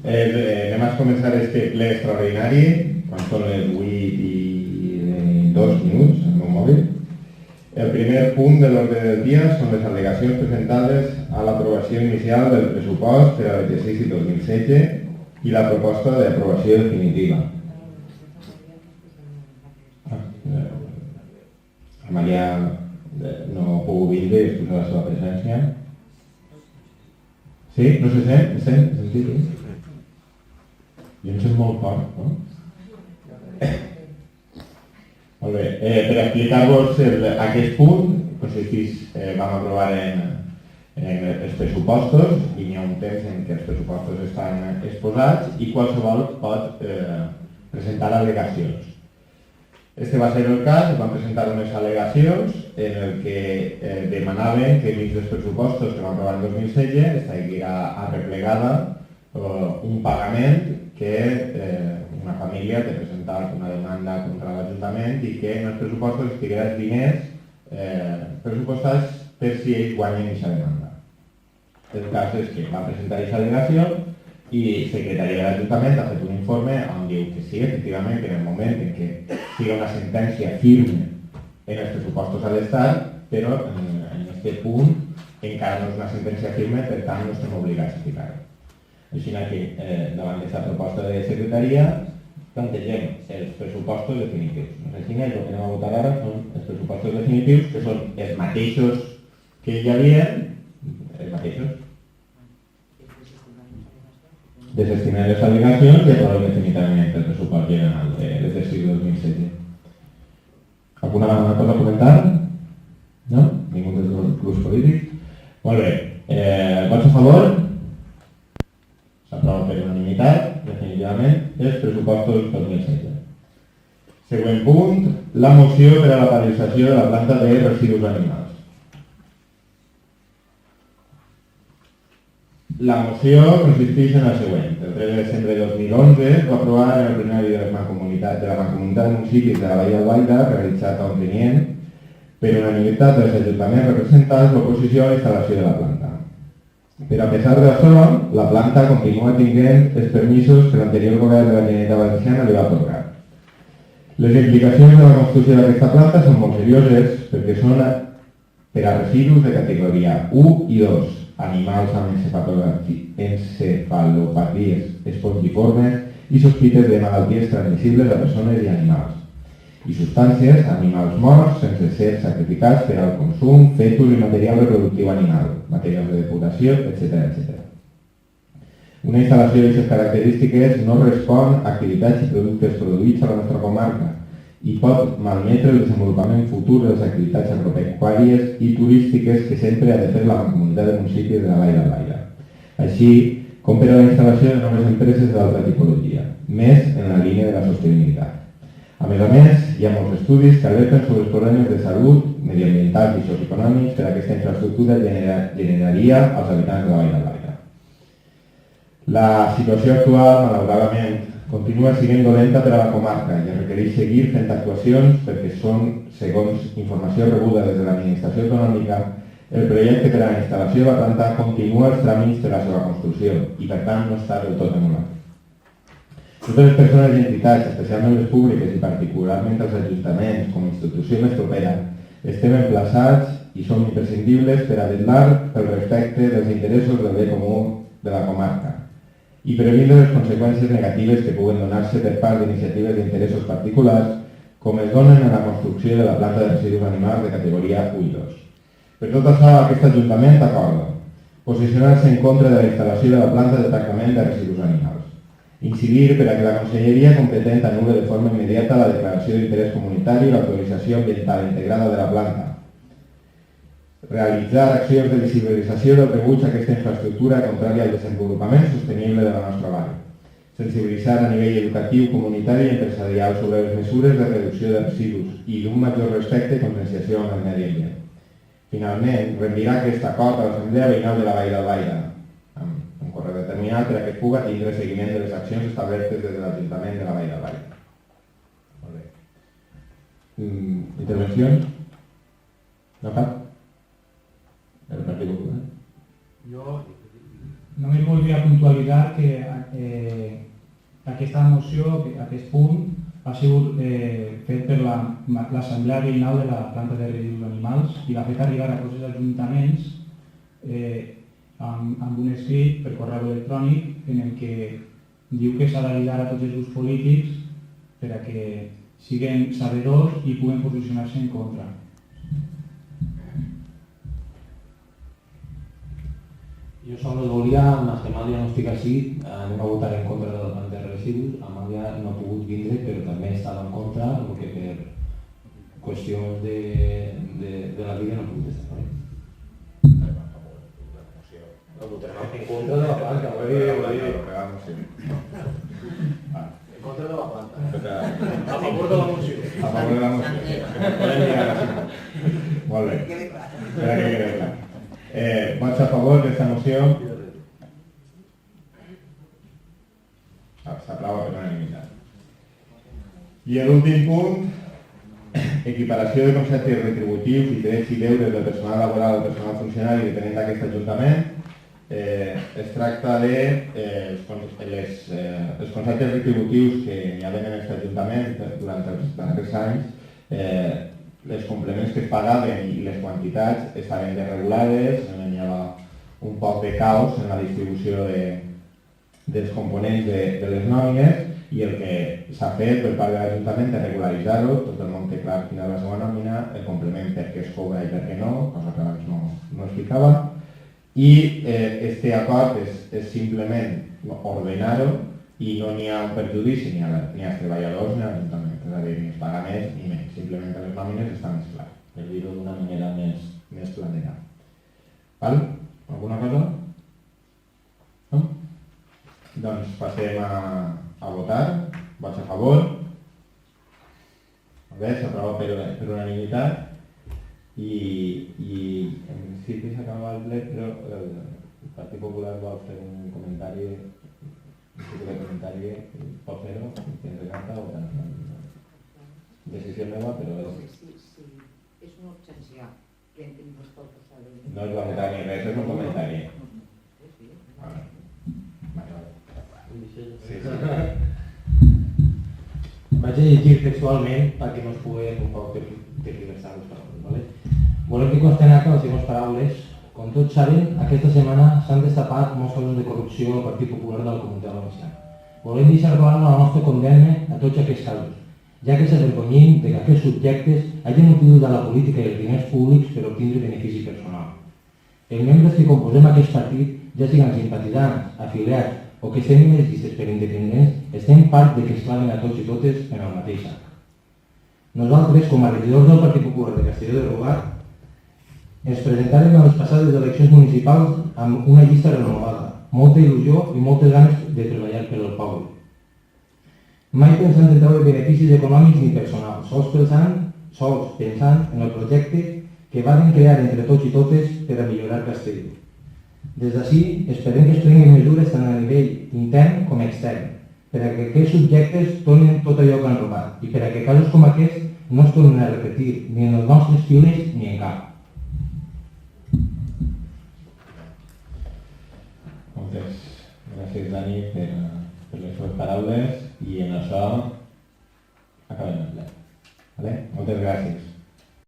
Anem a començar este ple extraordinari, quan són les 8 i 2 minuts, al meu mòbil. El primer punt de l'ordre del dia són les al·legacions presentades a l'aprovació inicial del pressupost per a l'exercici 2016 i la proposta d'aprovació definitiva. La Maria no ha pogut vindre i excusa la seva presència. Sí? No se sent? Me sent? Sentit? Jo em sent molt fort, no? Molt bé. Per explicar-vos aquest punt, vam aprovar en els pressupostos i hi ha un temps en què els pressupostos estan exposats i qualsevol pot presentar al·legacions. Este va ser el cas, vam presentar unes al·legacions en el que demanaven que dins dels pressupostos que vam aprovar en 2016 estiguera arreplegada un pagament que una família té presentat una demanda contra l'Ajuntament i que en els pressupostos estiguera els diners pressupostats per si ells guanyen aquesta demanda. El cas és que van presentar aquesta al·legació i Secretaria de l'Ajuntament ha fet un informe on diu que sí, efectivament, que en el moment en què siga una sentència firme en els pressupostos a l'Estat, però en aquest punt encara no és una sentència firme, per tant no estem obligats a ficar-ho. Així que davant d'aquesta proposta de Secretaria plantegem els pressupostos definitius. Així que el que anem a votar ara són els pressupostos definitius, que són els mateixos que hi havia, els mateixos. Desestimem les al·legacions i aprovem definitivament el pressupost general de l'exercici 2016. Alguna cosa a comentar? No? Ningú dels grups polítics? Molt bé. Vots a favor? S'aprova per unanimitat, definitivament, els pressupostos 2016. Següent punt, la moció per a la paralització de la planta de residus animals. La moció consisteix en el següent. El 3 de desembre de 2011 es va aprovar en el plenari de la Mancomunitat de Municipis de la Vall d'Albaida, realitzat a Ontinyent, per unanimitat dels ajuntaments representats l'oposició a la instal·lació de la planta. Però a pesar d'això, la planta continua tenint els permisos que l'anterior govern de la Generalitat Valenciana li va atorgar. Les implicacions de la construcció d'aquesta planta són molt serioses perquè són per a residus de categoria 1 i 2, animals amb encefalopaties espongiformes i sospites de malalties transmissibles a persones i animals, i substàncies, animals morts sense ser sacrificats per al consum, fetus i material reproductiu animal, materials de depuració, etc. Una instal·lació d'aquestes característiques no respon a activitats i productes produïts a la nostra comarca i pot malmetre el desenvolupament futur de les activitats agropecuàries i turístiques que sempre ha de fer la Mancomunitat de Municipis de la Vall d'Albaida, així com per a la instal·lació de noves empreses d'altra tipologia, més en la línia de la sostenibilitat. A més, hi ha molts estudis que alerten sobre els problemes de salut, mediambientals i socioeconòmics que aquesta infraestructura generaria als habitants de la Vall d'Albaida. La situació actual, malauradament, continua sent dolenta per a la comarca i es requereix seguir fent actuacions perquè són, segons informació rebuda des de l'administració autonòmica, el projecte per a la instal·lació de la planta continua els tràmits per a la seva construcció i, per tant, no està del tot anul·lat. Totes les persones i entitats, especialment les públiques i particularment els ajuntaments com a institució més propera, estem emplaçats i som imprescindibles per a vetllar pel respecte dels interessos del bé comú de la comarca i previndre les conseqüències negatives que puguen donar-se per part d'iniciatives d'interessos particulars com es donen en la construcció de la planta de residus animals de categoria 1 i 2. Per tot això, aquest Ajuntament acorda posicionar-se en contra de la instal·lació de la planta de tractament de residus animals, incidir per a que la Conselleria competent anul·le de forma immediata la declaració d'interès comunitari i l'autorització ambiental integrada de la planta, realitzar accions de visibilització del rebuig a aquesta infraestructura contrària al desenvolupament sostenible de la nostra vall, sensibilitzar a nivell educatiu, comunitari i empresarial sobre les mesures de reducció de residus i d'un major respecte i conscienciació amb el medi ambient. Finalment, rendirà aquest acord a l'Assemblea Veïnal de la Vall d'Albaida, amb un correu determinat per a que puga tindre seguiment de les accions establertes des de l'Ajuntament de la Vall d'Albaida. Molt bé. Intervencions? No cap? El Partit Popular. Jo només voldria puntualitzar que aquesta moció, aquest punt, ha sigut fet per l'Assemblea Veïnal de la Planta de Residus Animals i l'ha fet arribar a tots els ajuntaments amb un escrit per correu electrònic en el que diu que s'ha d'avisar a tots els grups polítics per a que siguin sabedors i puguen posicionar-se en contra. Jo sols volia, amb Amàlia no estic així, anem a votar en contra del plan de residus. Amàlia no ha pogut vindre, però també estava en contra, perquè per qüestions de la vida no ha pogut estar. No votarem en contra de la planta, ho he dit. En contra de la planta. A favor de la moció. A favor de la moció. Molt bé. Espera que quede clar. Vots a favor d'esta moció? S'aprova per unanimitat. I l'últim punt, equiparació de conceptes retributius i drets i deures del personal laboral o personal funcionari dependent d'aquest Ajuntament. Es tracta de els conceptes retributius que hi ha en aquest Ajuntament durant els darrers anys. Els complements que es pagaven i les quantitats estaven desregulades, hi havia un poc de caos en la distribució dels components de les nòmines i el que s'ha fet per part de l'Ajuntament és regularitzar-ho, tot el món té clar quina és la seva nòmina, el complement per què es cobra i per què no, cosa que abans no explicava, i este acord és simplement ordenar-ho i no n'hi ha un perjudici ni als treballadors ni a l'Ajuntament. És a dir, ni es paga més ni menys, simplement que les nòmines estan més clares, per dir-ho d'una manera més planera. Val? Alguna cosa? No? Doncs passem a votar. Vots a favor. Molt bé, s'aprova per unanimitat i en principi s'acaba el ple, però el Partit Popular vol fer un comentari, pot fer-ho, si ens encanta o no. Decisió meva, però és una urgència que no es pot posar de... No es va votar ni res, és un comentari. Vaig a llegir textualment perquè no es pugui un poc tergiversar les paraules. ¿Vale? Volem que consten acta les seves paraules. Com tots saben, aquesta setmana s'han destapat molts casos de corrupció al Partit Popular de la Comunitat Valenciana. Volem deixar clar la nostra condemna a tots aquests casos, ja que s'avergonyim que aquests subjectes hagin utilitzat la política i els diners públics per obtenir benefici personal. Els membres que composem aquest partit, ja siguin simpatitzants, afiliats o que estem en les llistes per independents, estem part de que es claven a tots i totes en el mateix sac. Nosaltres, com a regidors del Partit Popular de Castelló de Rugat, ens presentarem a les passades eleccions municipals amb una llista renovada, molta il·lusió i moltes ganes de treballar per al poble. Mai pensant en treure beneficis econòmics ni personals, sols pensant en el projecte que van crear entre tots i totes per a millorar Castelló. Des d'ací esperem que es prenguin mesures tant a nivell intern com extern, per a que aquests subjectes tornin tot allò que han robat i per a que casos com aquests no es tornin a repetir ni en els nostres files ni en cap. Moltes gràcies, Dani, per les teves paraules i en això acabem el ple. Moltes gràcies.